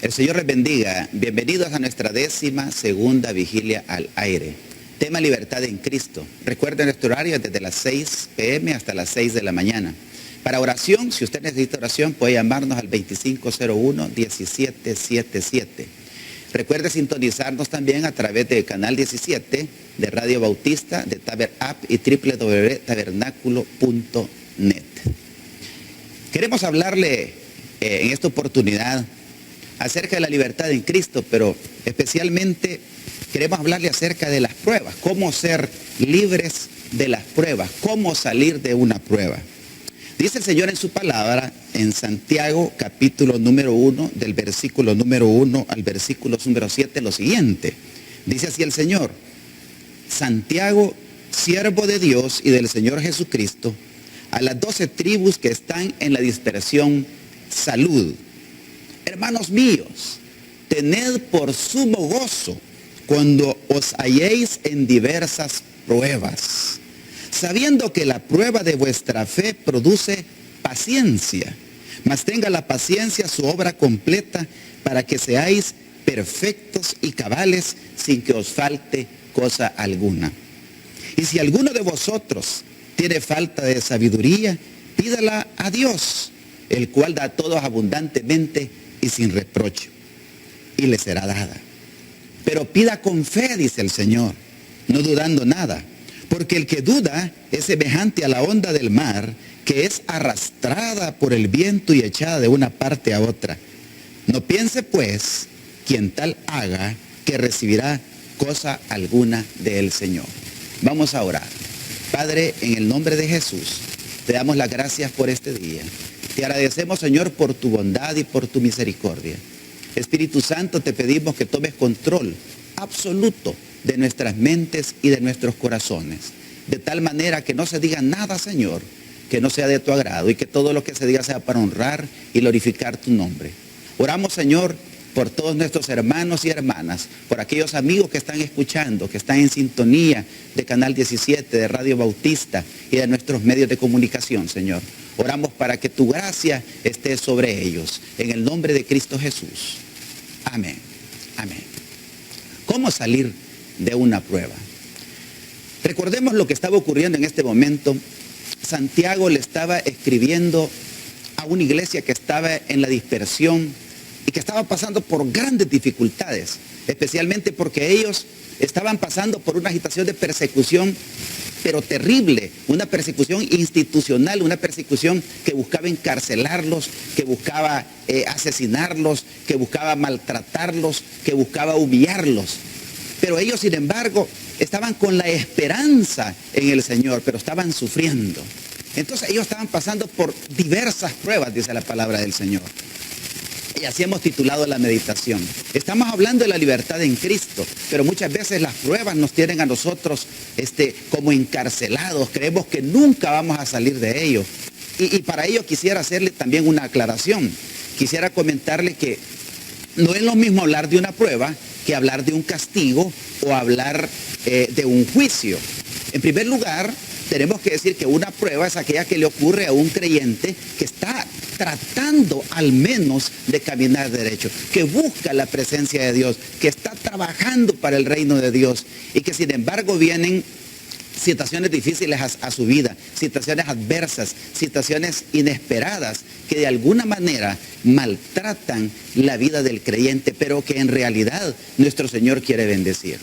El Señor les bendiga. Bienvenidos a nuestra 12ª vigilia al aire. Tema libertad en Cristo. Recuerden nuestro horario desde las 6 p.m. hasta las 6 de la mañana. Para oración, si usted necesita oración, puede llamarnos al 2501-1777. Recuerde sintonizarnos también a través del canal 17 de Radio Bautista, de Taber App y www.tabernaculo.net. Queremos hablarle en esta oportunidad acerca de la libertad en Cristo, pero especialmente queremos hablarle acerca de las pruebas, cómo ser libres de las pruebas, cómo salir de una prueba. Dice el Señor en su palabra, en Santiago, capítulo número 1, del versículo número 1 al versículo número 7, lo siguiente. Dice así el Señor: Santiago, siervo de Dios y del Señor Jesucristo, a las 12 tribus que están en la dispersión, salud. Hermanos míos, tened por sumo gozo cuando os halléis en diversas pruebas, sabiendo que la prueba de vuestra fe produce paciencia, mas tenga la paciencia su obra completa para que seáis perfectos y cabales sin que os falte cosa alguna. Y si alguno de vosotros tiene falta de sabiduría, pídala a Dios, el cual da a todos abundantemente y sin reproche, y le será dada. Pero pida con fe, dice el Señor, no dudando nada, porque el que duda es semejante a la onda del mar, que es arrastrada por el viento y echada de una parte a otra. No piense pues quien tal haga que recibirá cosa alguna del Señor. Vamos a orar. Padre, en el nombre de Jesús, te damos las gracias por este día. Te agradecemos, Señor, por tu bondad y por tu misericordia. Espíritu Santo, te pedimos que tomes control absoluto de nuestras mentes y de nuestros corazones, de tal manera que no se diga nada, Señor, que no sea de tu agrado, y que todo lo que se diga sea para honrar y glorificar tu nombre. Oramos, Señor, por todos nuestros hermanos y hermanas, por aquellos amigos que están escuchando, que están en sintonía de Canal 17, de Radio Bautista y de nuestros medios de comunicación, Señor. Oramos para que tu gracia esté sobre ellos, en el nombre de Cristo Jesús. Amén. Amén. ¿Cómo salir de una prueba? Recordemos lo que estaba ocurriendo en este momento. Santiago le estaba escribiendo a una iglesia que estaba en la dispersión y que estaba pasando por grandes dificultades, especialmente porque ellos estaban pasando por una agitación de persecución, pero terrible, una persecución institucional, una persecución que buscaba encarcelarlos, que buscaba asesinarlos, que buscaba maltratarlos, que buscaba humillarlos. Pero ellos, sin embargo, estaban con la esperanza en el Señor, pero estaban sufriendo. Entonces ellos estaban pasando por diversas pruebas, dice la palabra del Señor. Y así hemos titulado la meditación. Estamos hablando de la libertad en Cristo, pero muchas veces las pruebas nos tienen a nosotros como encarcelados. Creemos que nunca vamos a salir de ello. Y para ello quisiera hacerle también una aclaración. Quisiera comentarle que no es lo mismo hablar de una prueba que hablar de un castigo o hablar de un juicio. En primer lugar, tenemos que decir que una prueba es aquella que le ocurre a un creyente que está tratando al menos de caminar derecho, que busca la presencia de Dios, que está trabajando para el reino de Dios y que sin embargo vienen situaciones difíciles a su vida, situaciones adversas, situaciones inesperadas que de alguna manera maltratan la vida del creyente, pero que en realidad nuestro Señor quiere bendecir.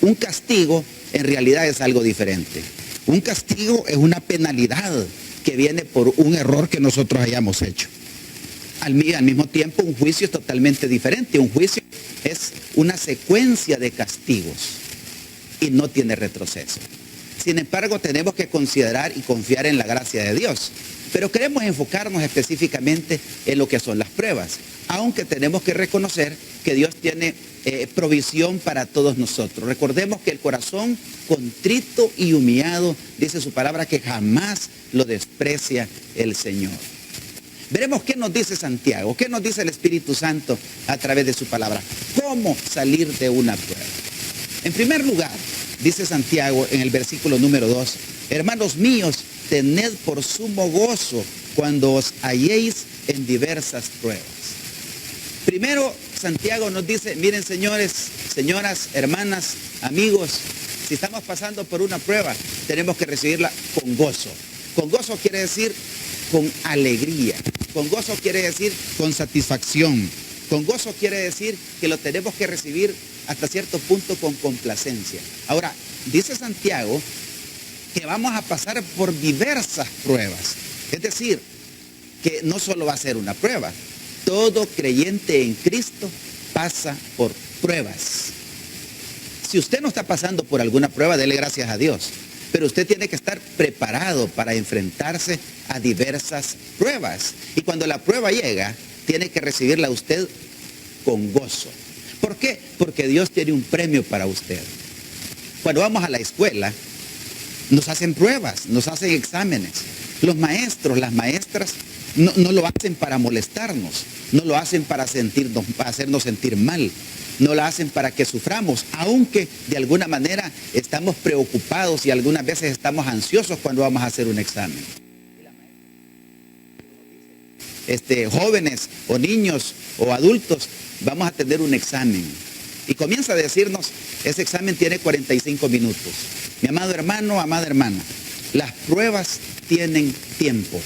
Un castigo en realidad es algo diferente. Un castigo es una penalidad que viene por un error que nosotros hayamos hecho. Al mismo tiempo, un juicio es totalmente diferente. Un juicio es una secuencia de castigos y no tiene retroceso. Sin embargo, tenemos que considerar y confiar en la gracia de Dios. Pero queremos enfocarnos específicamente en lo que son las pruebas, aunque tenemos que reconocer que Dios tiene provisión para todos nosotros. Recordemos que el corazón contrito y humillado, dice su palabra, que jamás lo desprecia el Señor. Veremos qué nos dice Santiago, qué nos dice el Espíritu Santo a través de su palabra. ¿Cómo salir de una prueba? En primer lugar, dice Santiago en el versículo número 2, hermanos míos, tened por sumo gozo cuando os halléis en diversas pruebas. Primero, Santiago nos dice, miren señores, señoras, hermanas, amigos, si estamos pasando por una prueba, tenemos que recibirla con gozo. Con gozo quiere decir con alegría. Con gozo quiere decir con satisfacción. Con gozo quiere decir que lo tenemos que recibir hasta cierto punto con complacencia. Ahora, dice Santiago que vamos a pasar por diversas pruebas. Es decir, que no solo va a ser una prueba. Todo creyente en Cristo pasa por pruebas. Si usted no está pasando por alguna prueba, dele gracias a Dios. Pero usted tiene que estar preparado para enfrentarse a diversas pruebas. Y cuando la prueba llega, tiene que recibirla usted con gozo. ¿Por qué? Porque Dios tiene un premio para usted. Cuando vamos a la escuela, nos hacen pruebas, nos hacen exámenes. Los maestros, las maestras, no lo hacen para molestarnos, no lo hacen para hacernos sentir mal, no lo hacen para que suframos, aunque de alguna manera estamos preocupados y algunas veces estamos ansiosos cuando vamos a hacer un examen. Jóvenes o niños o adultos, vamos a tener un examen. Y comienza a decirnos, ese examen tiene 45 minutos. Mi amado hermano, amada hermana, las pruebas tienen tiempo.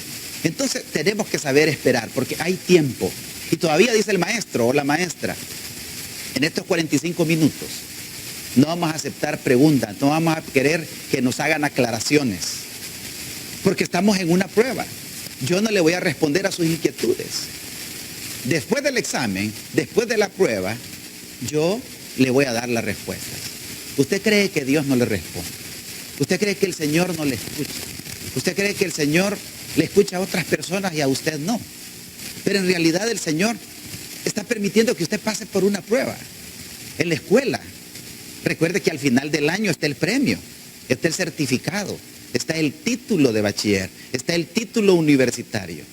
Entonces tenemos que saber esperar, porque hay tiempo. Y todavía dice el maestro o la maestra, en estos 45 minutos no vamos a aceptar preguntas, no vamos a querer que nos hagan aclaraciones, porque estamos en una prueba. Yo no le voy a responder a sus inquietudes. Después del examen, después de la prueba, yo le voy a dar las respuestas. ¿Usted cree que Dios no le responde? ¿Usted cree que el Señor no le escucha? ¿Usted cree que el Señor le escucha a otras personas y a usted no? Pero en realidad el Señor está permitiendo que usted pase por una prueba. En la escuela, recuerde que al final del año está el premio, está el certificado, está el título de bachiller, está el título universitario.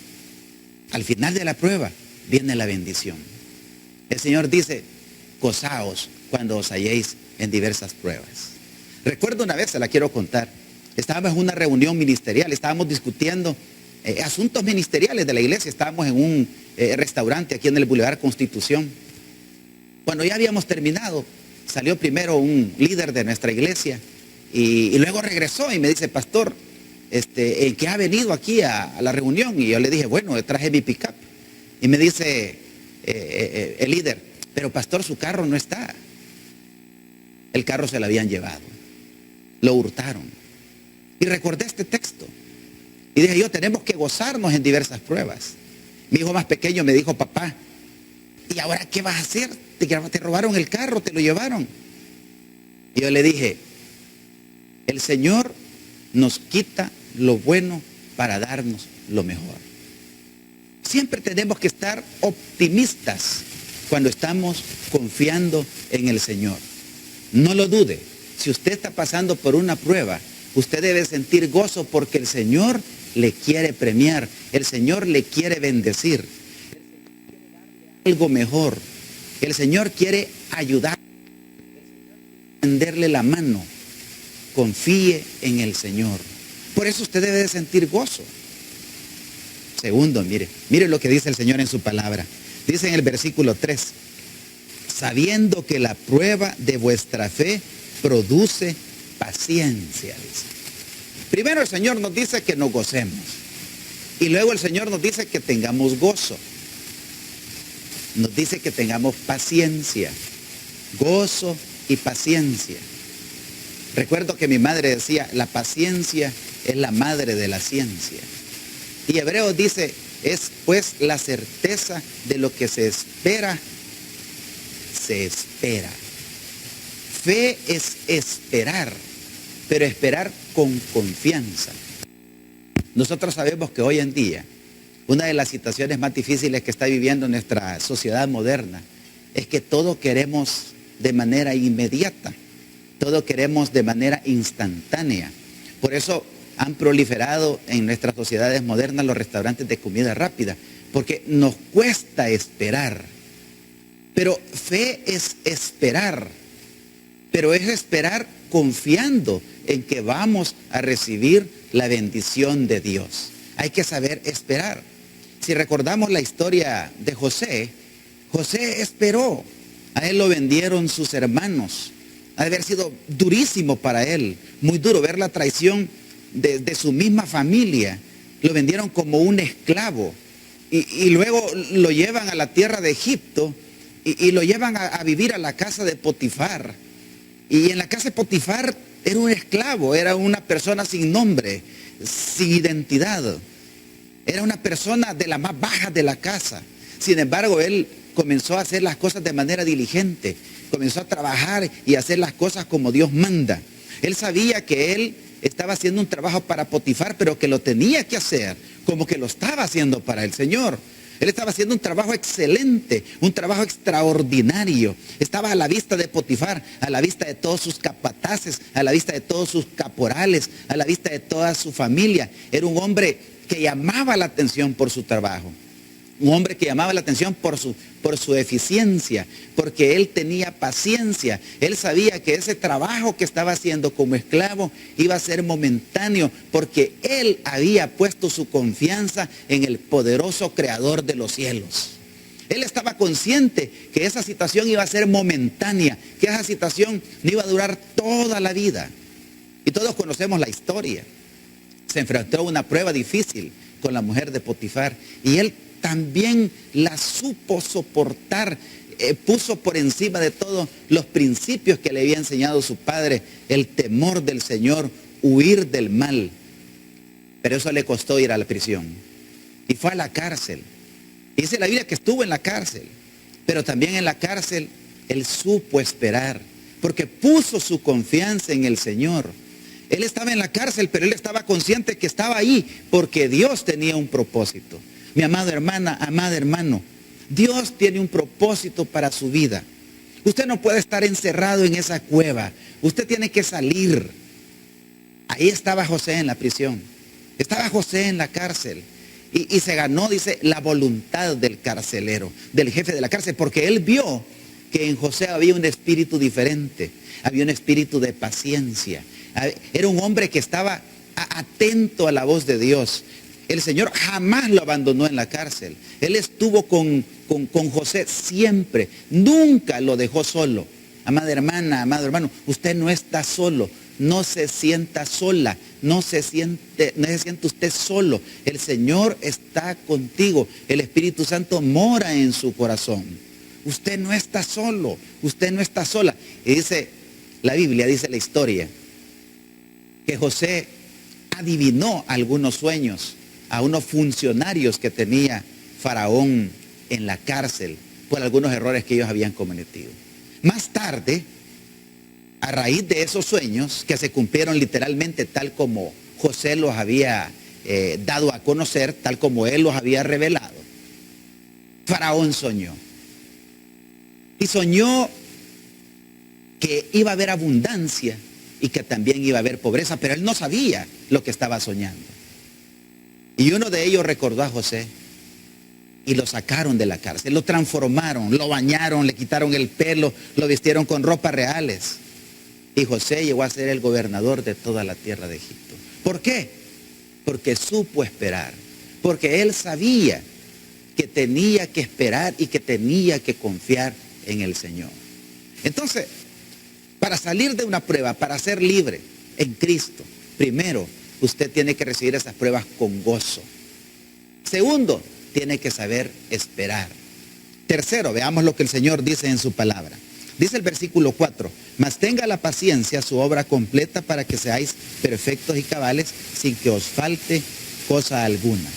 Al final de la prueba viene la bendición. El Señor dice, gozaos cuando os halléis en diversas pruebas. Recuerdo una vez, se la quiero contar, estábamos en una reunión ministerial, estábamos discutiendo asuntos ministeriales de la iglesia, estábamos en un restaurante aquí en el Boulevard Constitución. Cuando ya habíamos terminado, salió primero un líder de nuestra iglesia y luego regresó y me dice, pastor, ¿en qué ha venido aquí a la reunión? Y yo le dije, bueno, traje mi pick-up. Y me dice el líder, pero pastor, su carro no está. El carro se lo habían llevado, lo hurtaron. Y recordé este texto. Y dije yo, tenemos que gozarnos en diversas pruebas. Mi hijo más pequeño me dijo, papá, ¿y ahora qué vas a hacer? Te robaron el carro, te lo llevaron. Y yo le dije, el Señor nos quita lo bueno para darnos lo mejor. Siempre tenemos que estar optimistas cuando estamos confiando en el Señor. No lo dude, si usted está pasando por una prueba, usted debe sentir gozo porque el Señor le quiere premiar, el Señor le quiere bendecir, algo mejor, el Señor quiere ayudar, tenderle la mano. Confíe en el Señor. Por eso usted debe de sentir gozo. Segundo, mire lo que dice el Señor en su palabra. Dice en el versículo 3, sabiendo que la prueba de vuestra fe produce paciencia. Primero el Señor nos dice que nos gocemos. Y luego el Señor nos dice que tengamos gozo. Nos dice que tengamos paciencia. Gozo y paciencia. Recuerdo que mi madre decía, la paciencia es la madre de la ciencia. Y Hebreos dice, es pues la certeza de lo que se espera, se espera. Fe es esperar, pero esperar con confianza. Nosotros sabemos que hoy en día, una de las situaciones más difíciles que está viviendo nuestra sociedad moderna, es que todo queremos de manera inmediata. Todo queremos de manera instantánea. Por eso han proliferado en nuestras sociedades modernas los restaurantes de comida rápida, porque nos cuesta esperar. Pero fe es esperar, pero es esperar confiando en que vamos a recibir la bendición de Dios. Hay que saber esperar. Si recordamos la historia de José, José esperó. A él lo vendieron sus hermanos. Ha de haber sido durísimo para él, muy duro ver la traición de su misma familia. Lo vendieron como un esclavo y luego lo llevan a la tierra de Egipto y lo llevan a vivir a la casa de Potifar. Y en la casa de Potifar era un esclavo, era una persona sin nombre, sin identidad. Era una persona de la más baja de la casa. Sin embargo, él comenzó a hacer las cosas de manera diligente. Comenzó a trabajar y a hacer las cosas como Dios manda. Él sabía que él estaba haciendo un trabajo para Potifar, pero que lo tenía que hacer como que lo estaba haciendo para el Señor. Él estaba haciendo un trabajo excelente, un trabajo extraordinario. Estaba a la vista de Potifar, a la vista de todos sus capataces, a la vista de todos sus caporales, a la vista de toda su familia. Era un hombre que llamaba la atención por su trabajo. Un hombre que llamaba la atención por su eficiencia, porque él tenía paciencia. Él sabía que ese trabajo que estaba haciendo como esclavo iba a ser momentáneo, porque él había puesto su confianza en el poderoso creador de los cielos. Él estaba consciente que esa situación iba a ser momentánea, que esa situación no iba a durar toda la vida. Y todos conocemos la historia. Se enfrentó a una prueba difícil con la mujer de Potifar y él también la supo soportar, puso por encima de todo los principios que le había enseñado su padre, el temor del Señor, huir del mal. Pero eso le costó ir a la prisión y fue a la cárcel. Dice la Biblia que estuvo en la cárcel, pero también en la cárcel él supo esperar, porque puso su confianza en el Señor. Él estaba en la cárcel, pero él estaba consciente que estaba ahí porque Dios tenía un propósito. Mi amada hermana, amado hermano, Dios tiene un propósito para su vida. Usted no puede estar encerrado en esa cueva. Usted tiene que salir. Ahí estaba José en la prisión. Estaba José en la cárcel. Y se ganó, dice, la voluntad del carcelero, del jefe de la cárcel, porque él vio que en José había un espíritu diferente. Había un espíritu de paciencia. Era un hombre que estaba atento a la voz de Dios. El Señor jamás lo abandonó en la cárcel. Él estuvo con José siempre. Nunca lo dejó solo. Amada hermana, amado hermano, usted no está solo. No se sienta sola. No se siente usted solo. El Señor está contigo. El Espíritu Santo mora en su corazón. Usted no está solo. Usted no está sola. Y dice la Biblia, dice la historia, que José adivinó algunos sueños a unos funcionarios que tenía Faraón en la cárcel por algunos errores que ellos habían cometido. Más tarde, a raíz de esos sueños que se cumplieron literalmente tal como José los había dado a conocer, tal como él los había revelado, Faraón soñó. Y soñó que iba a haber abundancia y que también iba a haber pobreza, pero él no sabía lo que estaba soñando. Y uno de ellos recordó a José y lo sacaron de la cárcel, lo transformaron, lo bañaron, le quitaron el pelo, lo vistieron con ropas reales. Y José llegó a ser el gobernador de toda la tierra de Egipto. ¿Por qué? Porque supo esperar, porque él sabía que tenía que esperar y que tenía que confiar en el Señor. Entonces, para salir de una prueba, para ser libre en Cristo, primero, usted tiene que recibir esas pruebas con gozo. Segundo, tiene que saber esperar. Tercero, veamos lo que el Señor dice en su palabra. Dice el versículo 4, mas tenga la paciencia su obra completa para que seáis perfectos y cabales sin que os falte cosa alguna.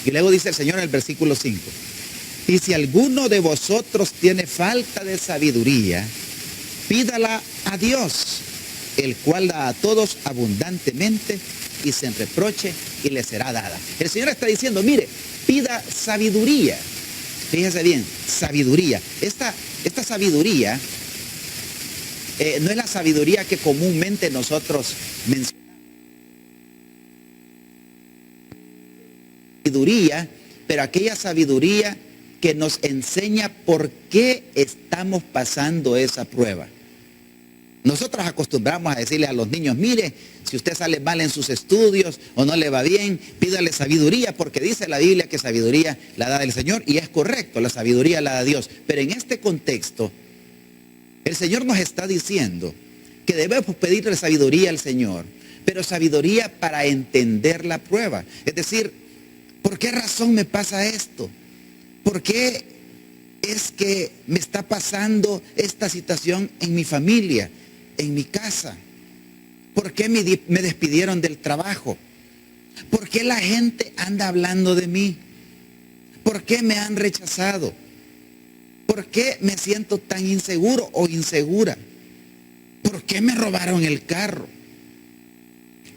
Y luego dice el Señor en el versículo 5, y si alguno de vosotros tiene falta de sabiduría, pídala a Dios, el cual da a todos abundantemente y sin reproche y le será dada. El Señor está diciendo, mire, pida sabiduría. Fíjese bien, sabiduría. Esta sabiduría no es la sabiduría que comúnmente nosotros mencionamos. Sabiduría, pero aquella sabiduría que nos enseña por qué estamos pasando esa prueba. Nosotros acostumbramos a decirle a los niños, mire, si usted sale mal en sus estudios o no le va bien, pídale sabiduría, porque dice la Biblia que sabiduría la da del Señor, y es correcto, la sabiduría la da Dios. Pero en este contexto, el Señor nos está diciendo que debemos pedirle sabiduría al Señor, pero sabiduría para entender la prueba. Es decir, ¿por qué razón me pasa esto? ¿Por qué es que me está pasando esta situación en mi familia, en mi casa? ¿Por qué me despidieron del trabajo? ¿Por qué la gente anda hablando de mí? ¿Por qué me han rechazado? ¿Por qué me siento tan inseguro o insegura? ¿Por qué me robaron el carro?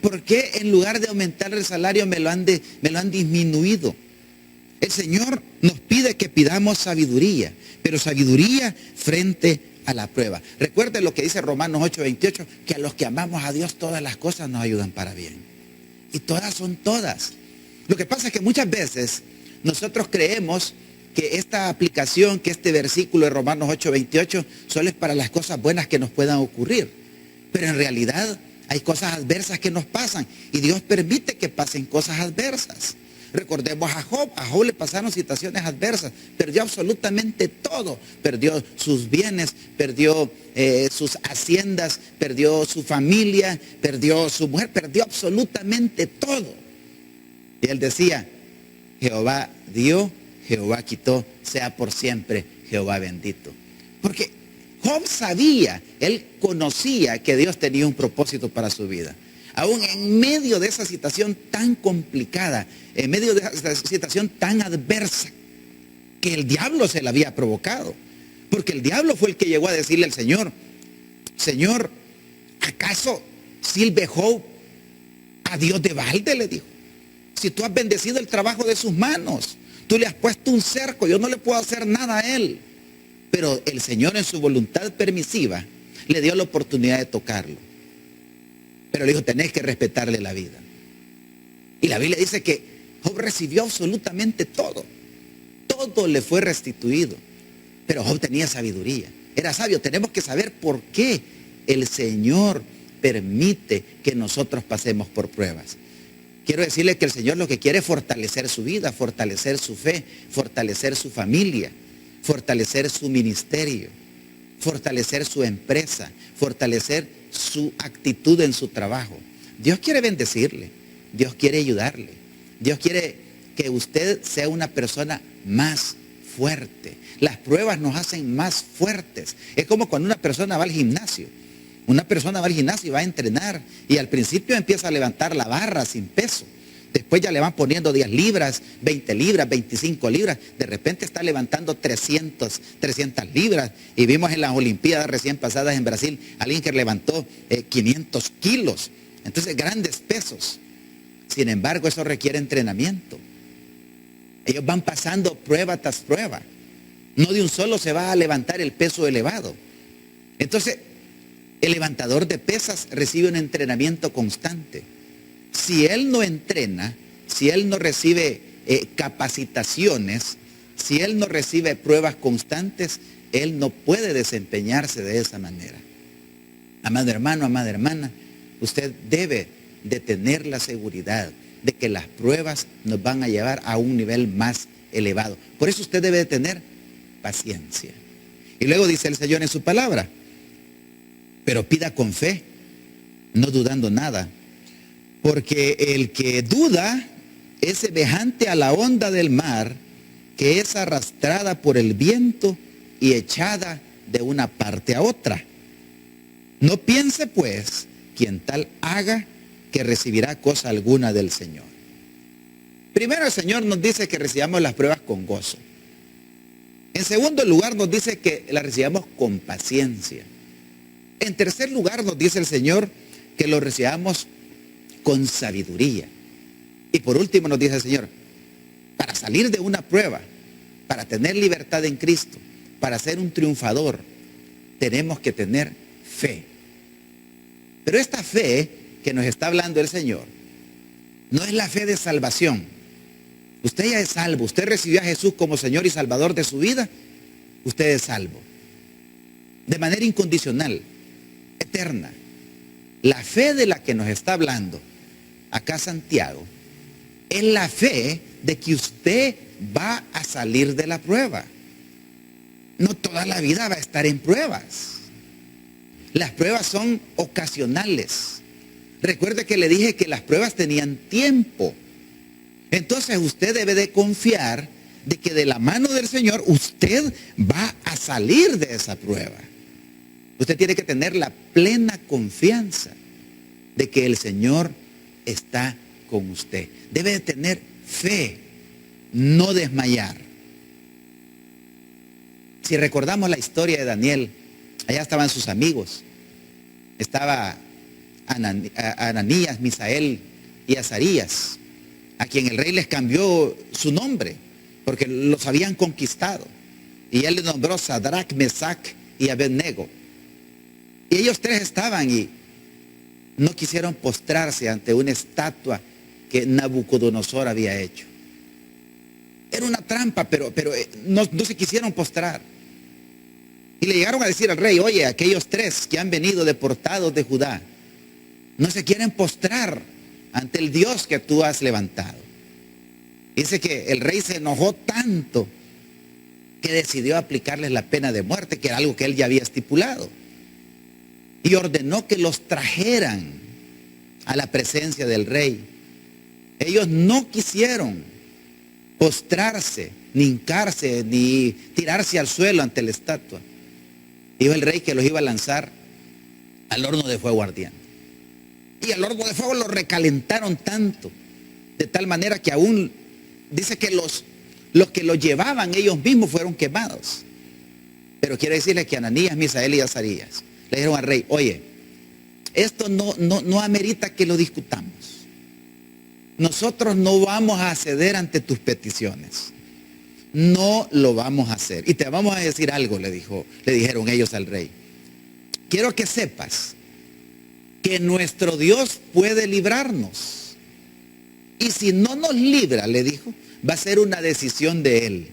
¿Por qué en lugar de aumentar el salario me lo han disminuido? El Señor nos pide que pidamos sabiduría, pero sabiduría frente a la prueba. Recuerde lo que dice Romanos 8:28, que a los que amamos a Dios todas las cosas nos ayudan para bien. Y todas son todas. Lo que pasa es que muchas veces nosotros creemos que esta aplicación, que este versículo de Romanos 8:28 solo es para las cosas buenas que nos puedan ocurrir. Pero en realidad hay cosas adversas que nos pasan y Dios permite que pasen cosas adversas. Recordemos a Job le pasaron situaciones adversas, perdió absolutamente todo, perdió sus bienes, perdió sus haciendas, perdió su familia, perdió su mujer, perdió absolutamente todo. Y él decía, Jehová dio, Jehová quitó, sea por siempre Jehová bendito. Porque Job sabía, él conocía que Dios tenía un propósito para su vida. Aún en medio de esa situación tan complicada, en medio de esa situación tan adversa, que el diablo se la había provocado. Porque el diablo fue el que llegó a decirle al Señor, Señor, ¿acaso sirve Job a Dios de balde? Le dijo. Si tú has bendecido el trabajo de sus manos, tú le has puesto un cerco, yo no le puedo hacer nada a él. Pero el Señor en su voluntad permisiva le dio la oportunidad de tocarlo. Pero le dijo, tenés que respetarle la vida. Y la Biblia dice que Job recibió absolutamente todo. Todo le fue restituido. Pero Job tenía sabiduría. Era sabio. Tenemos que saber por qué el Señor permite que nosotros pasemos por pruebas. Quiero decirle que el Señor lo que quiere es fortalecer su vida, fortalecer su fe, fortalecer su familia, fortalecer su ministerio, fortalecer su empresa, fortalecer su actitud en su trabajo. Dios quiere bendecirle, Dios quiere ayudarle, Dios quiere que usted sea una persona más fuerte. Las pruebas nos hacen más fuertes. Es como cuando una persona va al gimnasio. Una persona va al gimnasio y va a entrenar y al principio empieza a levantar la barra sin peso. Después ya le van poniendo 10 libras, 20 libras, 25 libras. De repente está levantando 300 libras. Y vimos en las Olimpiadas recién pasadas en Brasil, alguien que levantó 500 kilos. Entonces, grandes pesos. Sin embargo, eso requiere entrenamiento. Ellos van pasando prueba tras prueba. No de un solo se va a levantar el peso elevado. Entonces, el levantador de pesas recibe un entrenamiento constante. Si él no entrena, si él no recibe capacitaciones, si él no recibe pruebas constantes, él no puede desempeñarse de esa manera. Amado hermano, amada hermana, usted debe de tener la seguridad de que las pruebas nos van a llevar a un nivel más elevado. Por eso usted debe de tener paciencia. Y luego dice el Señor en su palabra, pero pida con fe, no dudando nada. Porque el que duda es semejante a la onda del mar que es arrastrada por el viento y echada de una parte a otra. No piense pues quien tal haga que recibirá cosa alguna del Señor. Primero el Señor nos dice que recibamos las pruebas con gozo. En segundo lugar nos dice que las recibamos con paciencia. En tercer lugar nos dice el Señor que lo recibamos con sabiduría. Y por último nos dice el Señor, para salir de una prueba, para tener libertad en Cristo, para ser un triunfador, tenemos que tener fe. Pero esta fe que nos está hablando el Señor, no es la fe de salvación. Usted ya es salvo, usted recibió a Jesús como Señor y Salvador de su vida, usted es salvo. De manera incondicional. eterna. La fe de la que nos está hablando acá Santiago es la fe de que usted va a salir de la prueba. No toda la vida va a estar en pruebas. Las pruebas son ocasionales. Recuerde que le dije que las pruebas tenían tiempo. Entonces usted debe de confiar de que de la mano del Señor usted va a salir de esa prueba. Usted tiene que tener la plena confianza de que el Señor está con usted. Debe de tener fe, no desmayar. Si recordamos la historia de Daniel, allá estaban sus amigos. Estaba Ananías, Misael y Azarías, a quien el rey les cambió su nombre, porque los habían conquistado. Y él les nombró Sadrach, Mesac y Abednego. Y ellos tres estaban y no quisieron postrarse ante una estatua que Nabucodonosor había hecho. Era una trampa, pero no se quisieron postrar. Y le llegaron a decir al rey: oye, aquellos tres que han venido deportados de Judá no se quieren postrar ante el Dios que tú has levantado. Dice que el rey se enojó tanto que decidió aplicarles la pena de muerte, que era algo que él ya había estipulado. Y ordenó que los trajeran a la presencia del rey. Ellos no quisieron postrarse, ni hincarse, ni tirarse al suelo ante la estatua. Dijo el rey que los iba a lanzar al horno de fuego ardiente. Y al horno de fuego lo recalentaron tanto, de tal manera que aún dice que los que lo llevaban ellos mismos fueron quemados. Pero quiero decirles que Ananías, Misael y Azarías le dijeron al rey: oye, esto no amerita que lo discutamos. Nosotros no vamos a ceder ante tus peticiones. No lo vamos a hacer. Y te vamos a decir algo, le dijeron ellos al rey. Quiero que sepas que nuestro Dios puede librarnos. Y si no nos libra, le dijo, va a ser una decisión de Él.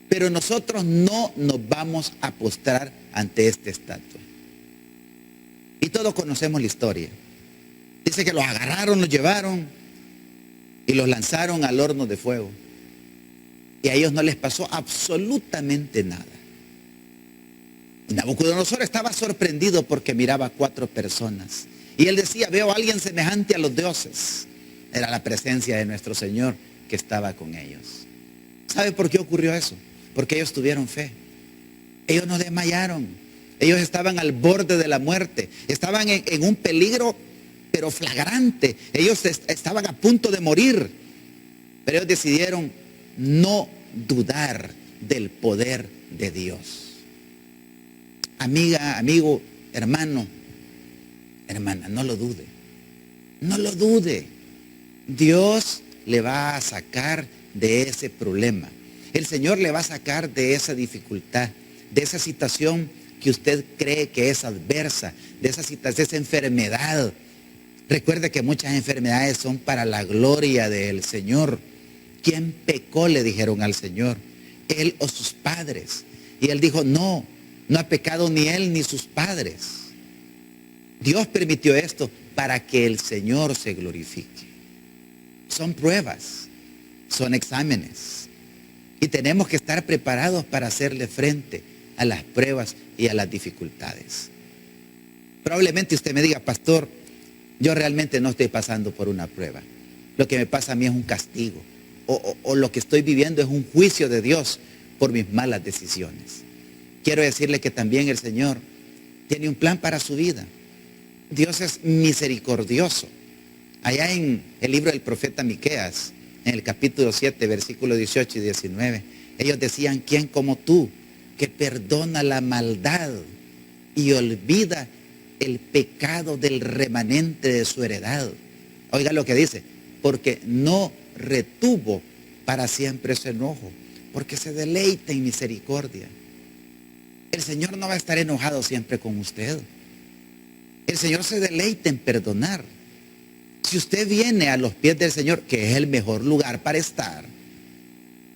Pero nosotros no nos vamos a postrar ante esta estatua. Y todos conocemos la historia. Dice que los agarraron, los llevaron y los lanzaron al horno de fuego. Y a ellos no les pasó absolutamente nada. Nabucodonosor estaba sorprendido porque miraba a 4 personas. Y él decía: veo a alguien semejante a los dioses. Era la presencia de nuestro Señor que estaba con ellos. ¿Sabe por qué ocurrió eso? Porque ellos tuvieron fe. Ellos no desmayaron. Ellos estaban al borde de la muerte. Estaban en un peligro, pero flagrante. Ellos estaban a punto de morir. Pero ellos decidieron no dudar del poder de Dios. Amiga, amigo, hermano, hermana, no lo dude. No lo dude. Dios le va a sacar de ese problema. El Señor le va a sacar de esa dificultad, de esa situación que usted cree que es adversa, de esa enfermedad. Recuerde que muchas enfermedades son para la gloria del Señor. ¿Quién pecó?, le dijeron al Señor. ¿Él o sus padres? Y él dijo: no ha pecado ni él ni sus padres. Dios permitió esto para que el Señor se glorifique. Son pruebas, son exámenes. Y tenemos que estar preparados para hacerle frente a las pruebas y a las dificultades. Probablemente usted me diga: pastor, yo realmente no estoy pasando por una prueba. Lo que me pasa a mí es un castigo. O lo que estoy viviendo es un juicio de Dios por mis malas decisiones. Quiero decirle que también el Señor tiene un plan para su vida. Dios es misericordioso. Allá en el libro del profeta Miqueas, en el capítulo 7, versículos 18 y 19, ellos decían: ¿quién como tú, que perdona la maldad y olvida el pecado del remanente de su heredad? Oiga lo que dice: porque no retuvo para siempre su enojo, porque se deleita en misericordia. El Señor no va a estar enojado siempre con usted. El Señor se deleita en perdonar. Si usted viene a los pies del Señor, que es el mejor lugar para estar,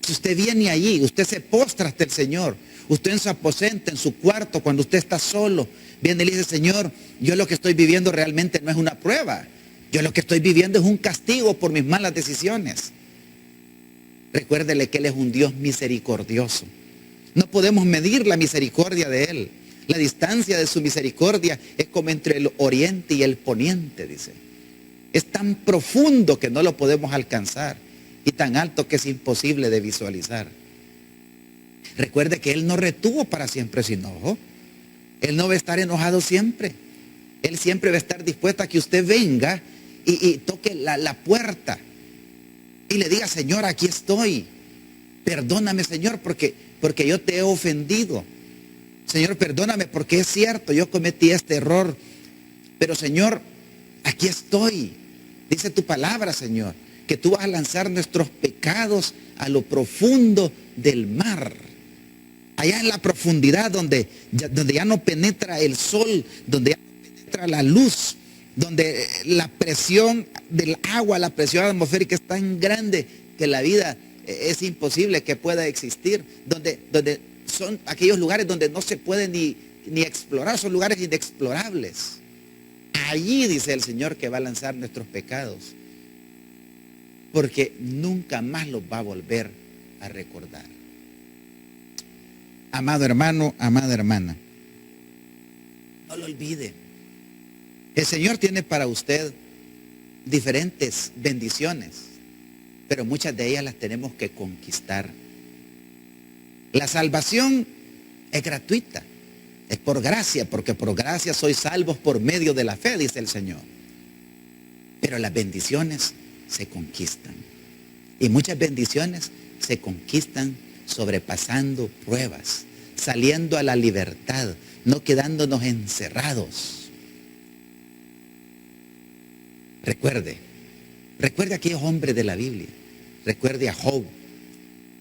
Si usted viene allí, usted se postra ante el Señor, usted en su aposento, en su cuarto, cuando usted está solo, viene y le dice: Señor, yo lo que estoy viviendo realmente no es una prueba. Yo lo que estoy viviendo es un castigo por mis malas decisiones. Recuérdele que Él es un Dios misericordioso. No podemos medir la misericordia de Él. La distancia de su misericordia es como entre el oriente y el poniente, dice. Es tan profundo que no lo podemos alcanzar y tan alto que es imposible de visualizar. Recuerde que Él no retuvo para siempre su enojo. Él no va a estar enojado siempre. Él siempre va a estar dispuesto a que usted venga y toque la puerta y le diga: Señor, aquí estoy. Perdóname, Señor, porque yo te he ofendido. Señor, perdóname porque es cierto, yo cometí este error. Pero, Señor, aquí estoy. Dice tu palabra, Señor, que tú vas a lanzar nuestros pecados a lo profundo del mar. Allá en la profundidad donde ya no penetra el sol, donde ya no penetra la luz, donde la presión del agua, la presión atmosférica es tan grande que la vida es imposible que pueda existir, donde son aquellos lugares donde no se puede ni explorar, son lugares inexplorables. Allí dice el Señor que va a lanzar nuestros pecados, porque nunca más los va a volver a recordar. Amado hermano, amada hermana, no lo olvide. El Señor tiene para usted diferentes bendiciones, pero muchas de ellas las tenemos que conquistar. La salvación es gratuita, es por gracia, porque por gracia sois salvos por medio de la fe, dice el Señor. Pero las bendiciones se conquistan. Y muchas bendiciones se conquistan sobrepasando pruebas, saliendo a la libertad, no quedándonos encerrados. Recuerde a aquellos hombres de la Biblia. Recuerde a Job.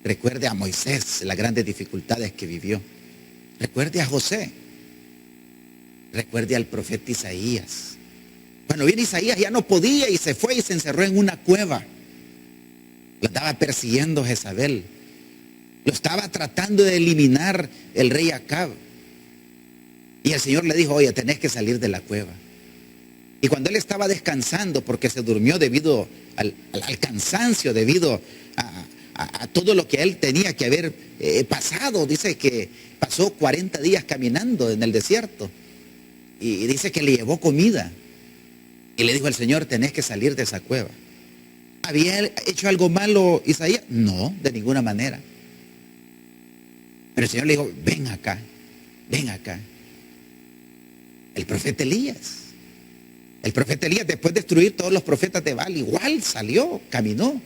Recuerde a Moisés, las grandes dificultades que vivió. Recuerde a José. Recuerde al profeta Isaías. Cuando viene Isaías ya no podía y se fue y se encerró en una cueva. Lo estaba persiguiendo Jezabel. Lo estaba tratando de eliminar el rey Acab. Y el Señor le dijo: oye, tenés que salir de la cueva. Y cuando él estaba descansando, porque se durmió debido al cansancio, debido a todo lo que él tenía que haber pasado, dice que pasó 40 días caminando en el desierto. Y dice que le llevó comida. Y le dijo al Señor: tenés que salir de esa cueva. ¿Había hecho algo malo Isaías? No, de ninguna manera. Pero el Señor le dijo: ven acá, ven acá. El profeta Elías, después de destruir todos los profetas de Baal, igual salió, caminó.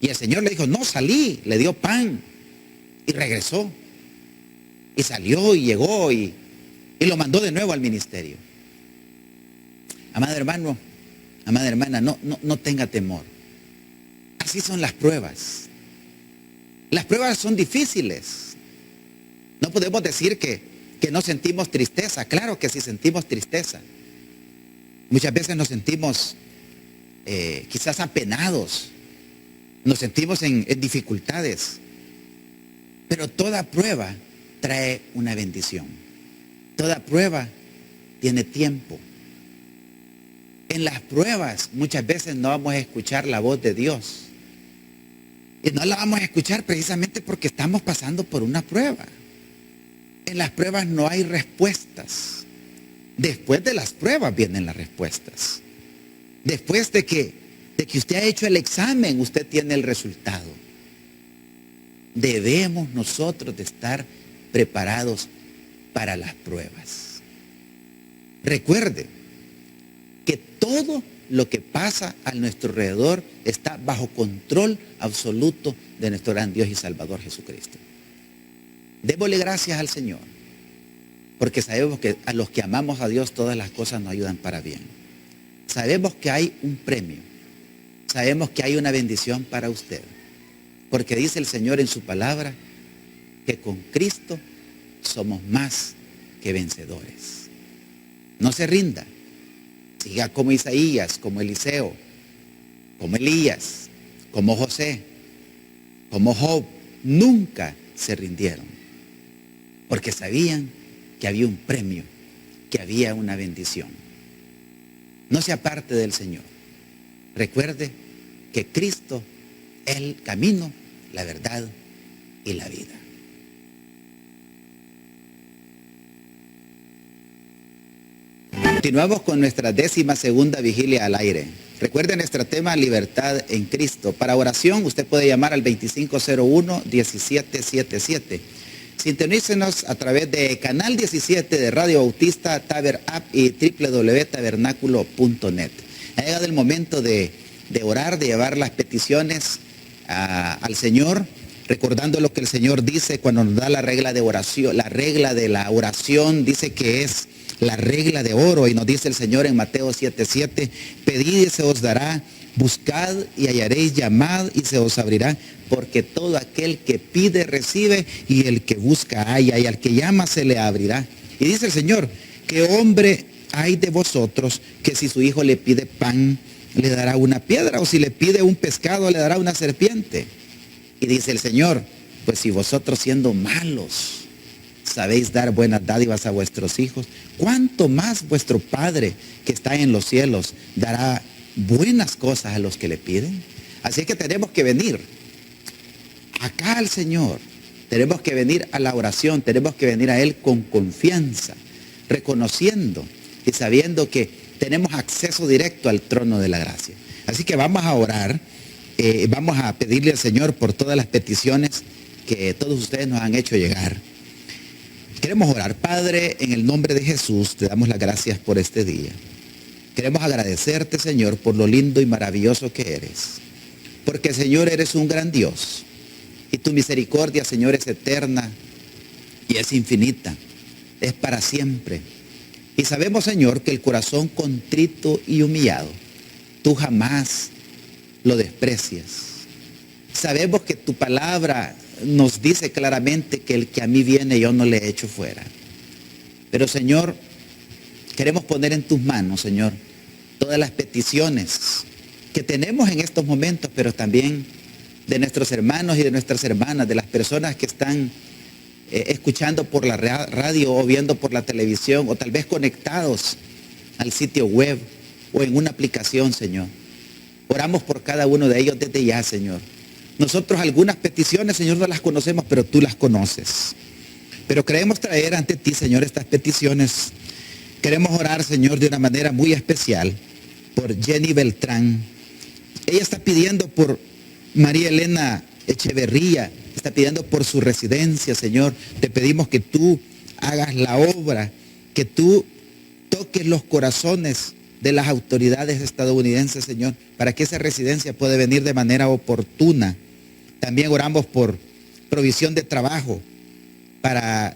Y el Señor le dijo: no, salí, le dio pan y regresó. Y salió y llegó y lo mandó de nuevo al ministerio. Amado hermano, amada hermana, no tenga temor. Así son las pruebas. Las pruebas son difíciles. No podemos decir que no sentimos tristeza. Claro que sí sentimos tristeza. Muchas veces nos sentimos quizás apenados. Nos sentimos en dificultades. Pero toda prueba trae una bendición. Toda prueba tiene tiempo. En las pruebas muchas veces no vamos a escuchar la voz de Dios. Y no la vamos a escuchar precisamente porque estamos pasando por una prueba. En las pruebas no hay respuestas. Después de las pruebas vienen las respuestas. Después de que usted ha hecho el examen, usted tiene el resultado. Debemos nosotros de estar preparados para las pruebas. Recuerde que todo lo que pasa a nuestro alrededor está bajo control absoluto de nuestro gran Dios y Salvador Jesucristo. Démosle gracias al Señor, porque sabemos que a los que amamos a Dios todas las cosas nos ayudan para bien. Sabemos que hay un premio, sabemos que hay una bendición para usted, porque dice el Señor en su palabra que con Cristo somos más que vencedores. No se rinda. Siga como Isaías, como Eliseo, como Elías, como José. como Job, nunca se rindieron, porque sabían que había un premio, que había una bendición. No se aparte del Señor. Recuerde que Cristo es el camino, la verdad y la vida. Continuamos con nuestra 12ª vigilia al aire. Recuerde nuestro tema, libertad en Cristo. Para oración usted puede llamar al 2501-1777. Sintonícenos a través de Canal 17 de Radio Bautista, Taber App y www.tabernaculo.net. Ha llegado el momento de orar, de llevar las peticiones al Señor, recordando lo que el Señor dice cuando nos da la regla de oración. La regla de la oración dice que es la regla de oro, y nos dice el Señor en Mateo 7:7, pedid y se os dará, buscad y hallaréis, llamad y se os abrirá, porque todo aquel que pide recibe, y el que busca halla, y al que llama se le abrirá. Y dice el Señor, ¿qué hombre hay de vosotros que si su hijo le pide pan, le dará una piedra? O si le pide un pescado, le dará una serpiente. Y dice el Señor, pues si vosotros siendo malos sabéis dar buenas dádivas a vuestros hijos, ¿cuánto más vuestro Padre que está en los cielos dará buenas cosas a los que le piden? Así que tenemos que venir acá al Señor, tenemos que venir a la oración, tenemos que venir a Él con confianza, reconociendo y sabiendo que tenemos acceso directo al trono de la gracia. Así que vamos a orar, vamos a pedirle al Señor por todas las peticiones que todos ustedes nos han hecho llegar. Queremos orar. Padre, en el nombre de Jesús, te damos las gracias por este día. Queremos agradecerte, Señor, por lo lindo y maravilloso que eres. Porque, Señor, eres un gran Dios. Y tu misericordia, Señor, es eterna y es infinita. Es para siempre. Y sabemos, Señor, que el corazón contrito y humillado, tú jamás lo desprecias. Sabemos que tu palabra nos dice claramente que el que a mí viene yo no le echo fuera. Pero, Señor, queremos poner en tus manos, Señor, todas las peticiones que tenemos en estos momentos, pero también de nuestros hermanos y de nuestras hermanas, de las personas que están escuchando por la radio o viendo por la televisión, o tal vez conectados al sitio web o en una aplicación, Señor. Oramos por cada uno de ellos desde ya, Señor. Nosotros algunas peticiones, Señor, no las conocemos, pero tú las conoces. Pero queremos traer ante ti, Señor, estas peticiones. Queremos orar, Señor, de una manera muy especial por Jenny Beltrán. Ella está pidiendo por María Elena Echeverría, está pidiendo por su residencia, Señor. Te pedimos que tú hagas la obra, que tú toques los corazones de las autoridades estadounidenses, Señor, para que esa residencia pueda venir de manera oportuna. También oramos por provisión de trabajo para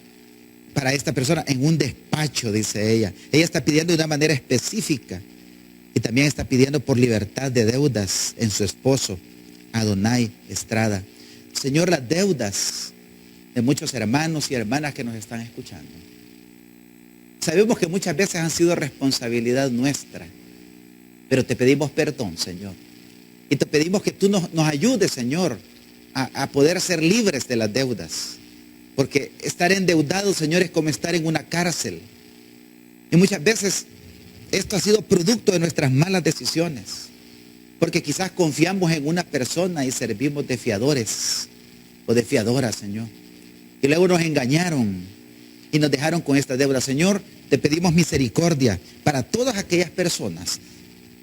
esta persona en un despacho, dice ella. Ella está pidiendo de una manera específica, y también está pidiendo por libertad de deudas en su esposo, Adonai Estrada. Señor, las deudas de muchos hermanos y hermanas que nos están escuchando, sabemos que muchas veces han sido responsabilidad nuestra, pero te pedimos perdón, Señor. Y te pedimos que tú nos ayudes, Señor, a poder ser libres de las deudas. Porque estar endeudado, Señor, es como estar en una cárcel. Y muchas veces esto ha sido producto de nuestras malas decisiones. Porque quizás confiamos en una persona y servimos de fiadores o de fiadoras, Señor. Y luego nos engañaron y nos dejaron con esta deuda. Señor, te pedimos misericordia para todas aquellas personas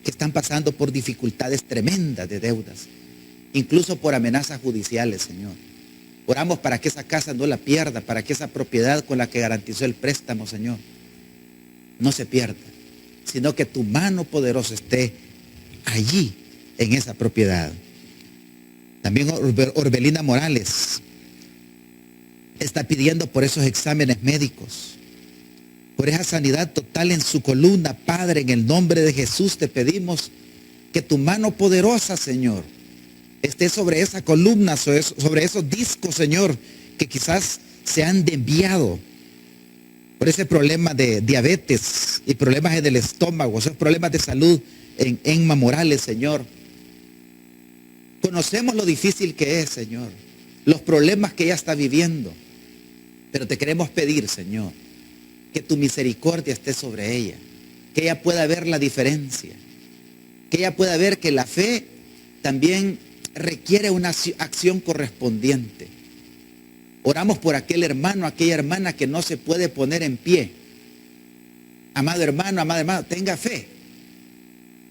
que están pasando por dificultades tremendas de deudas, incluso por amenazas judiciales, Señor. Oramos para que esa casa no la pierda, para que esa propiedad con la que garantizó el préstamo, Señor, no se pierda, sino que tu mano poderosa esté allí en esa propiedad. También Orbelina Morales está pidiendo por esos exámenes médicos, por esa sanidad total en su columna. Padre, en el nombre de Jesús te pedimos que tu mano poderosa, Señor, esté sobre esa columna, sobre esos discos, Señor, que quizás se han desviado por ese problema de diabetes y problemas en el estómago, esos problemas de salud en Emma Morales, Señor. Conocemos lo difícil que es, Señor, los problemas que ella está viviendo, pero te queremos pedir, Señor, que tu misericordia esté sobre ella, que ella pueda ver la diferencia, que ella pueda ver que la fe también requiere una acción correspondiente. Oramos por aquel hermano, aquella hermana que no se puede poner en pie. Amado hermano, amada hermana, tenga fe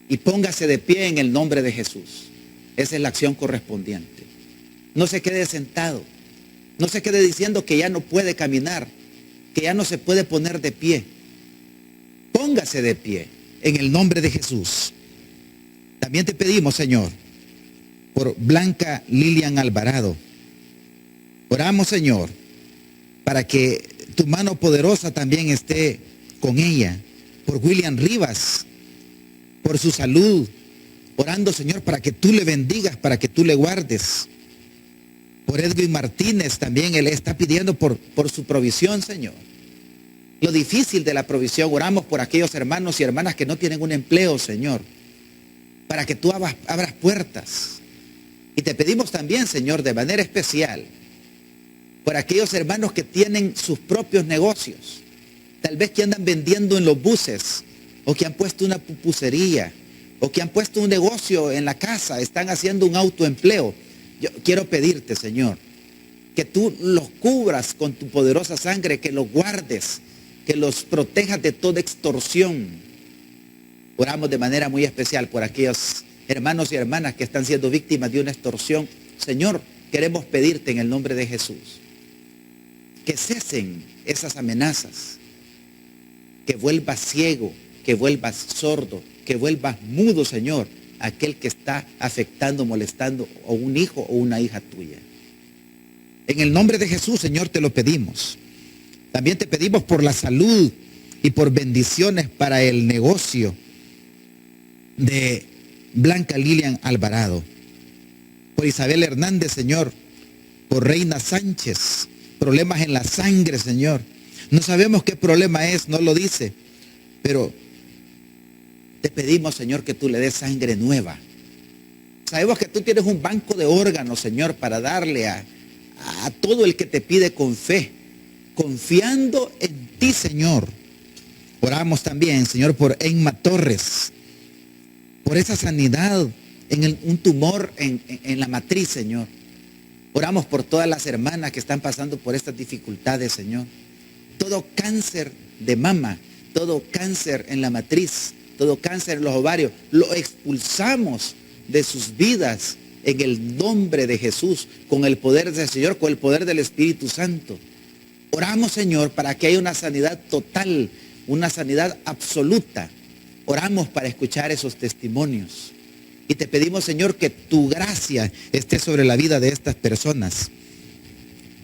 y póngase de pie en el nombre de Jesús. Esa es la acción correspondiente. No se quede sentado, no se quede diciendo que ya no puede caminar, que ya no se puede poner de pie. Póngase de pie en el nombre de Jesús. También te pedimos, Señor, por Blanca Lilian Alvarado. Oramos, Señor, para que tu mano poderosa también esté con ella. Por William Rivas, por su salud. Orando, Señor, para que tú le bendigas, para que tú le guardes. Por Edwin Martínez también, él está pidiendo por su provisión, Señor. Lo difícil de la provisión, oramos por aquellos hermanos y hermanas que no tienen un empleo, Señor, para que tú abras puertas. Y te pedimos también, Señor, de manera especial, por aquellos hermanos que tienen sus propios negocios, tal vez que andan vendiendo en los buses, o que han puesto una pupusería, o que han puesto un negocio en la casa, están haciendo un autoempleo. Yo quiero pedirte, Señor, que tú los cubras con tu poderosa sangre, que los guardes, que los protejas de toda extorsión. Oramos de manera muy especial por aquellos hermanos y hermanas que están siendo víctimas de una extorsión. Señor, queremos pedirte en el nombre de Jesús que cesen esas amenazas, que vuelvas ciego, que vuelvas sordo, que vuelvas mudo, Señor, aquel que está afectando, molestando a un hijo o una hija tuya. En el nombre de Jesús, Señor, te lo pedimos. También te pedimos por la salud y por bendiciones para el negocio de Blanca Lilian Alvarado. Por Isabel Hernández, Señor. Por Reina Sánchez. Problemas en la sangre, Señor. No sabemos qué problema es, no lo dice. Pero te pedimos, Señor, que tú le des sangre nueva. Sabemos que tú tienes un banco de órganos, Señor, para darle a todo el que te pide con fe, confiando en ti, Señor. Oramos también, Señor, por Emma Torres, por esa sanidad en un tumor en la matriz, Señor. Oramos por todas las hermanas que están pasando por estas dificultades, Señor. Todo cáncer de mama, todo cáncer en la matriz, todo cáncer en los ovarios, lo expulsamos de sus vidas en el nombre de Jesús, con el poder del Señor, con el poder del Espíritu Santo. Oramos, Señor, para que haya una sanidad total, una sanidad absoluta. Oramos para escuchar esos testimonios. Y te pedimos, Señor, que tu gracia esté sobre la vida de estas personas.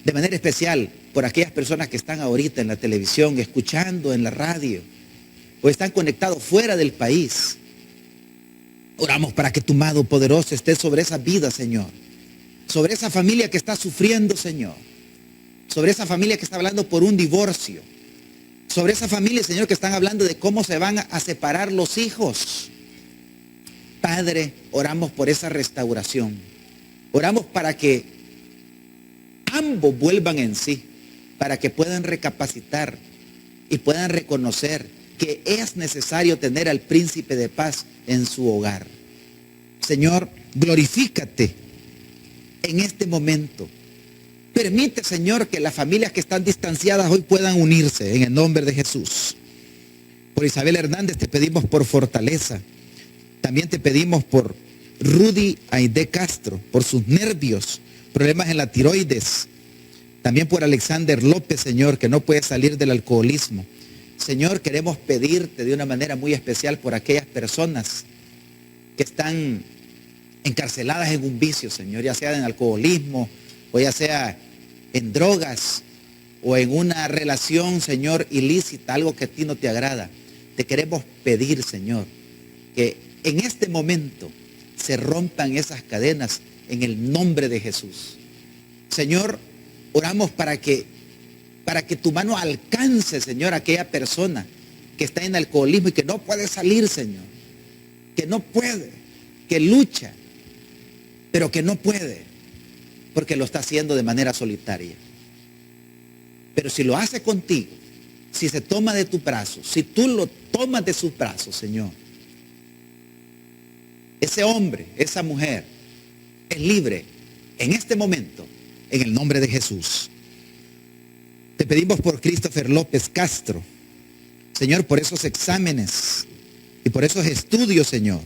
De manera especial, por aquellas personas que están ahorita en la televisión, escuchando en la radio, o están conectados fuera del país. Oramos para que tu mano poderosa esté sobre esa vida, Señor. Sobre esa familia que está sufriendo, Señor. Sobre esa familia que está hablando por un divorcio. Sobre esa familia, Señor, que están hablando de cómo se van a separar los hijos. Padre, oramos por esa restauración. Oramos para que ambos vuelvan en sí, para que puedan recapacitar y puedan reconocer que es necesario tener al príncipe de paz en su hogar. Señor, glorifícate en este momento. Permite, Señor, que las familias que están distanciadas hoy puedan unirse en el nombre de Jesús. Por Isabel Hernández te pedimos por fortaleza. También te pedimos por Rudy Aide Castro, por sus nervios, problemas en la tiroides. También por Alexander López, Señor, que no puede salir del alcoholismo. Señor, queremos pedirte de una manera muy especial por aquellas personas que están encarceladas en un vicio, Señor, ya sea en alcoholismo o ya sea en drogas o en una relación, Señor, ilícita, algo que a ti no te agrada. Te queremos pedir, Señor, que en este momento se rompan esas cadenas en el nombre de Jesús. Señor, oramos para que tu mano alcance, Señor, a aquella persona que está en alcoholismo y que no puede salir, Señor. Que no puede, que lucha. pero que no puede, porque lo está haciendo de manera solitaria. Pero si lo hace contigo, si se toma de tu brazo, si tú lo tomas de sus brazos, Señor, ese hombre, esa mujer, es libre en este momento, en el nombre de Jesús. Te pedimos por Christopher López Castro, Señor, por esos exámenes y por esos estudios, Señor.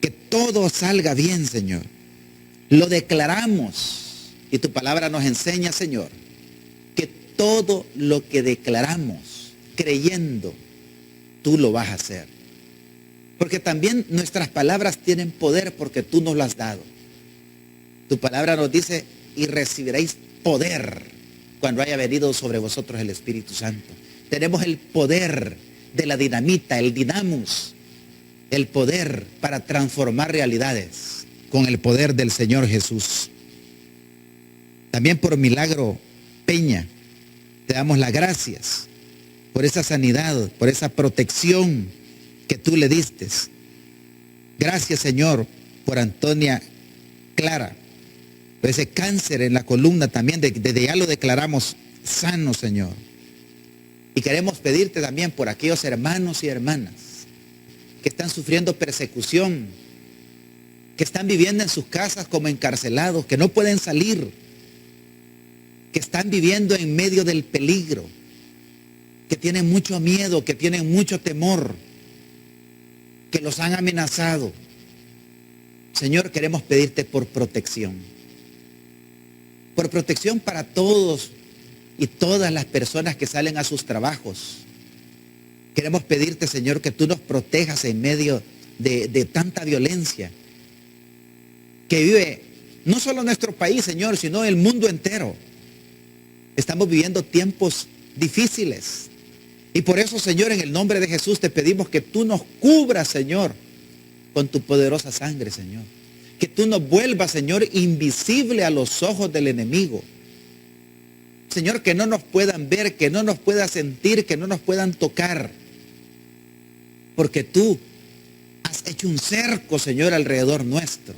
Que todo salga bien, Señor. Lo declaramos y tu palabra nos enseña, Señor, que todo lo que declaramos creyendo, tú lo vas a hacer. Porque también nuestras palabras tienen poder porque tú nos lo has dado. Tu palabra nos dice, y recibiréis poder cuando haya venido sobre vosotros el Espíritu Santo. Tenemos el poder de la dinamita, el dinamus, el poder para transformar realidades con el poder del Señor Jesús. También por Milagro Peña, te damos las gracias por esa sanidad, por esa protección que tú le diste. Gracias, Señor, por Antonia Clara, por ese cáncer en la columna también, desde ya lo declaramos sano, Señor. Y queremos pedirte también por aquellos hermanos y hermanas que están sufriendo persecución, que están viviendo en sus casas como encarcelados, que no pueden salir, que están viviendo en medio del peligro, que tienen mucho miedo, que tienen mucho temor, que los han amenazado. Señor, queremos pedirte por protección para todos y todas las personas que salen a sus trabajos. Queremos pedirte, Señor, que tú nos protejas en medio de tanta violencia que vive no solo nuestro país, Señor, sino el mundo entero. Estamos viviendo tiempos difíciles. Y por eso, Señor, en el nombre de Jesús te pedimos que tú nos cubras, Señor, con tu poderosa sangre, Señor. Que tú nos vuelvas, Señor, invisible a los ojos del enemigo. Señor, que no nos puedan ver, que no nos puedan sentir, que no nos puedan tocar. Porque tú has hecho un cerco, Señor, alrededor nuestro.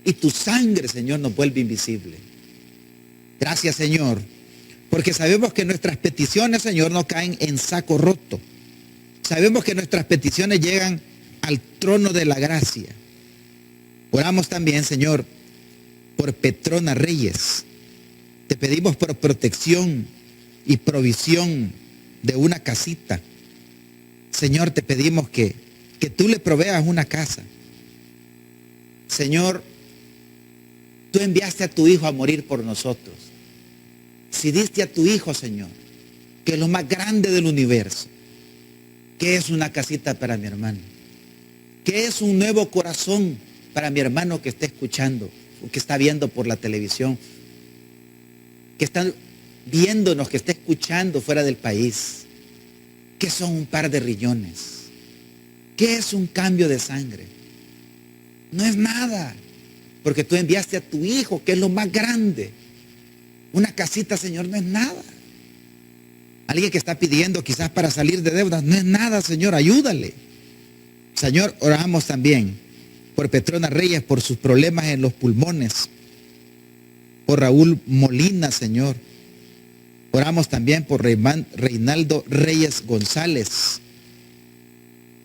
Y tu sangre, Señor, nos vuelve invisible. Gracias, Señor. Porque sabemos que nuestras peticiones, Señor, no caen en saco roto. Sabemos que nuestras peticiones llegan al trono de la gracia. Oramos también, Señor, por Petrona Reyes. Te pedimos por protección y provisión de una casita. Señor, te pedimos que tú le proveas una casa. Señor, tú enviaste a tu Hijo a morir por nosotros. Si diste a tu Hijo, Señor, que es lo más grande del universo, ¿qué es una casita para mi hermano? ¿Qué es un nuevo corazón para mi hermano que está escuchando o que está viendo por la televisión? Que está viéndonos, que está escuchando fuera del país. ¿Qué son un par de riñones? ¿Qué es un cambio de sangre? No es nada, porque tú enviaste a tu Hijo, que es lo más grande. Una casita, Señor, no es nada. Alguien que está pidiendo quizás para salir de deudas, no es nada, Señor, ayúdale. Señor, oramos también por Petrona Reyes, por sus problemas en los pulmones. Por Raúl Molina, Señor. Oramos también por Reinaldo Reyes González.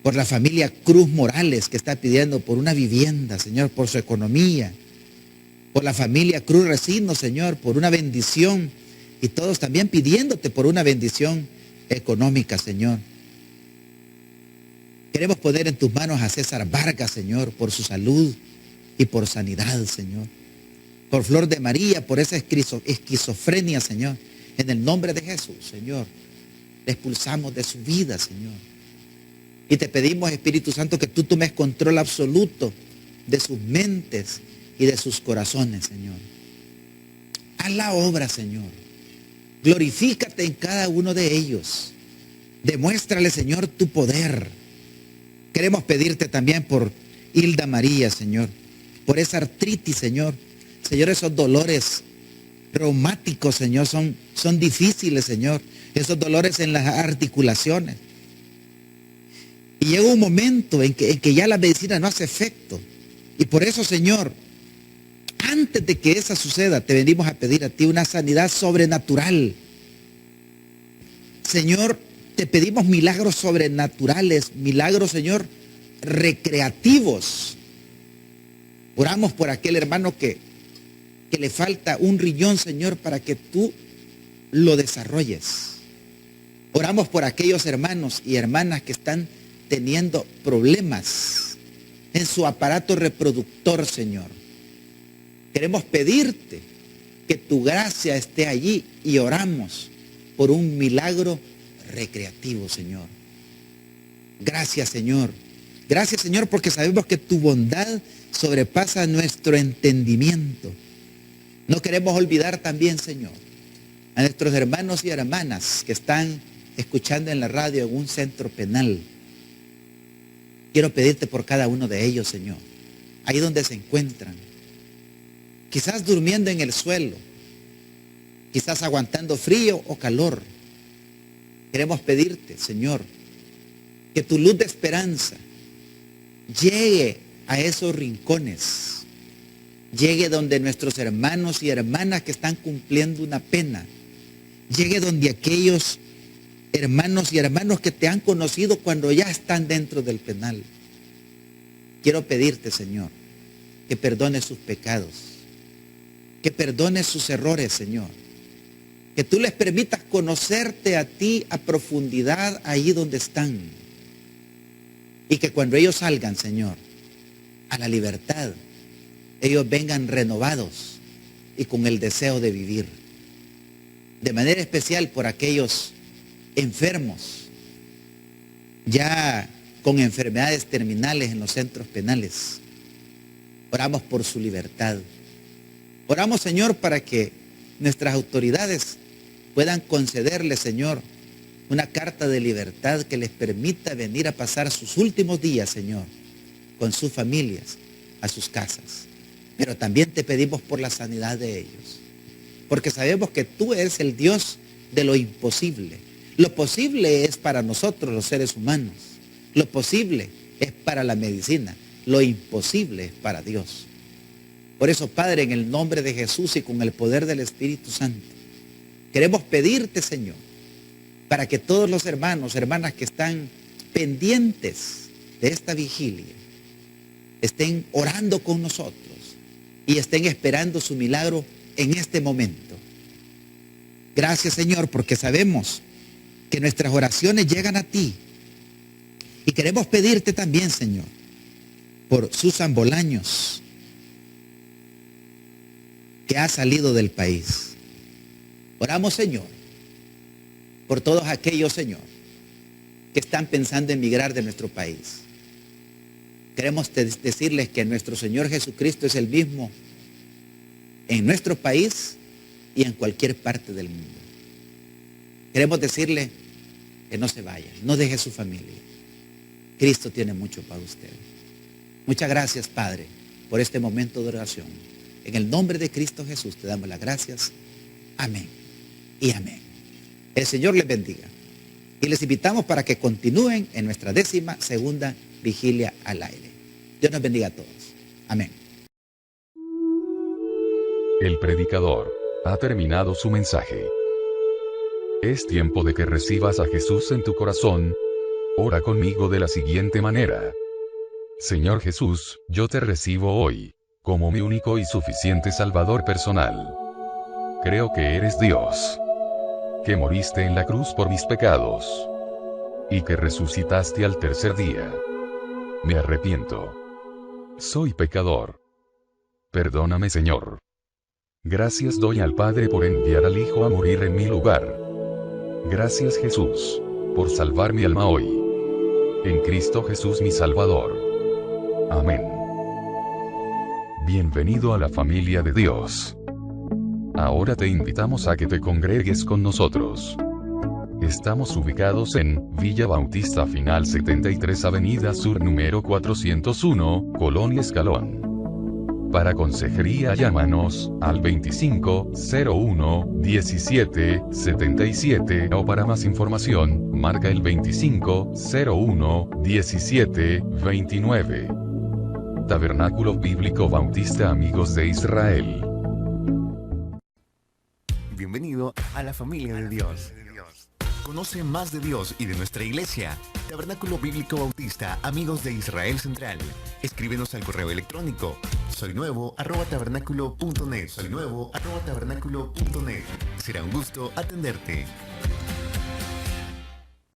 Por la familia Cruz Morales, que está pidiendo por una vivienda, Señor, por su economía. Por la familia Cruz Resino, Señor, por una bendición. Y todos también pidiéndote por una bendición económica, Señor. Queremos poner en tus manos a César Vargas, Señor, por su salud y por sanidad, Señor. Por Flor de María, por esa esquizofrenia, Señor. En el nombre de Jesús, Señor, le expulsamos de su vida, Señor. Y te pedimos, Espíritu Santo, que tú tomes control absoluto de sus mentes y de sus corazones, Señor. Haz la obra, Señor. Glorifícate en cada uno de ellos. Demuéstrale, Señor, tu poder. Queremos pedirte también por Hilda María, Señor. Por esa artritis, Señor. Señor, esos dolores reumáticos, Señor, son difíciles, Señor. Esos dolores en las articulaciones. Y llega un momento en que ya la medicina no hace efecto. Y por eso, Señor, antes de que esa suceda, te venimos a pedir a ti una sanidad sobrenatural. Señor, te pedimos milagros sobrenaturales, milagros, Señor, recreativos. Oramos por aquel hermano que le falta un riñón, Señor, para que tú lo desarrolles. Oramos por aquellos hermanos y hermanas que están teniendo problemas en su aparato reproductor, Señor. Queremos pedirte que tu gracia esté allí y oramos por un milagro recreativo, Señor. Gracias, Señor. Gracias, Señor, porque sabemos que tu bondad sobrepasa nuestro entendimiento. No queremos olvidar también, Señor, a nuestros hermanos y hermanas que están escuchando en la radio en un centro penal. Quiero pedirte por cada uno de ellos, Señor, ahí donde se encuentran, quizás durmiendo en el suelo, quizás aguantando frío o calor. Queremos pedirte, Señor, que tu luz de esperanza llegue a esos rincones, llegue donde nuestros hermanos y hermanas que están cumpliendo una pena, llegue donde aquellos hermanos y hermanos que te han conocido cuando ya están dentro del penal. Quiero pedirte, Señor, que perdones sus pecados, que perdones sus errores, Señor, que tú les permitas conocerte a ti a profundidad ahí donde están, y que cuando ellos salgan, Señor, a la libertad, ellos vengan renovados y con el deseo de vivir. De manera especial por aquellos enfermos, ya con enfermedades terminales en los centros penales. Oramos por su libertad. Oramos, Señor, para que nuestras autoridades puedan concederles, Señor, una carta de libertad que les permita venir a pasar sus últimos días, Señor, con sus familias, a sus casas. Pero también te pedimos por la sanidad de ellos, porque sabemos que tú eres el Dios de lo imposible. Lo posible es para nosotros los seres humanos, lo posible es para la medicina, lo imposible es para Dios. Por eso, Padre, en el nombre de Jesús y con el poder del Espíritu Santo, queremos pedirte, Señor, para que todos los hermanos, hermanas que están pendientes de esta vigilia, estén orando con nosotros y estén esperando su milagro en este momento. Gracias, Señor, porque sabemos que nuestras oraciones llegan a ti. Y queremos pedirte también, Señor, por Susan Bolaños, que ha salido del país. Oramos, Señor, por todos aquellos, Señor, que están pensando en migrar de nuestro país. Queremos decirles que nuestro Señor Jesucristo es el mismo en nuestro país y en cualquier parte del mundo. Queremos decirle que no se vaya, no deje su familia. Cristo tiene mucho para usted. Muchas gracias, Padre, por este momento de oración. En el nombre de Cristo Jesús te damos las gracias. Amén y amén. El Señor les bendiga. Y les invitamos para que continúen en nuestra 12ª vigilia al aire. Dios nos bendiga a todos. Amén. El predicador ha terminado su mensaje. Es tiempo de que recibas a Jesús en tu corazón. Ora conmigo de la siguiente manera. Señor Jesús, yo te recibo hoy, como mi único y suficiente Salvador personal. Creo que eres Dios, que moriste en la cruz por mis pecados, y que resucitaste al tercer día. Me arrepiento. Soy pecador. Perdóname, Señor. Gracias doy al Padre por enviar al Hijo a morir en mi lugar. Gracias, Jesús, por salvar mi alma hoy. En Cristo Jesús mi Salvador. Amén. Bienvenido a la familia de Dios. Ahora te invitamos a que te congregues con nosotros. Estamos ubicados en Villa Bautista Final 73 Avenida Sur número 401, Colonia Escalón. Para consejería llámanos al 2501-1777 o para más información, marca el 2501-1729. Tabernáculo Bíblico Bautista Amigos de Israel. Bienvenido a la familia de Dios. Conoce más de Dios y de nuestra iglesia. Tabernáculo Bíblico Bautista Amigos de Israel Central. Escríbenos al correo electrónico soynuevo@tabernaculo.net. Será un gusto atenderte.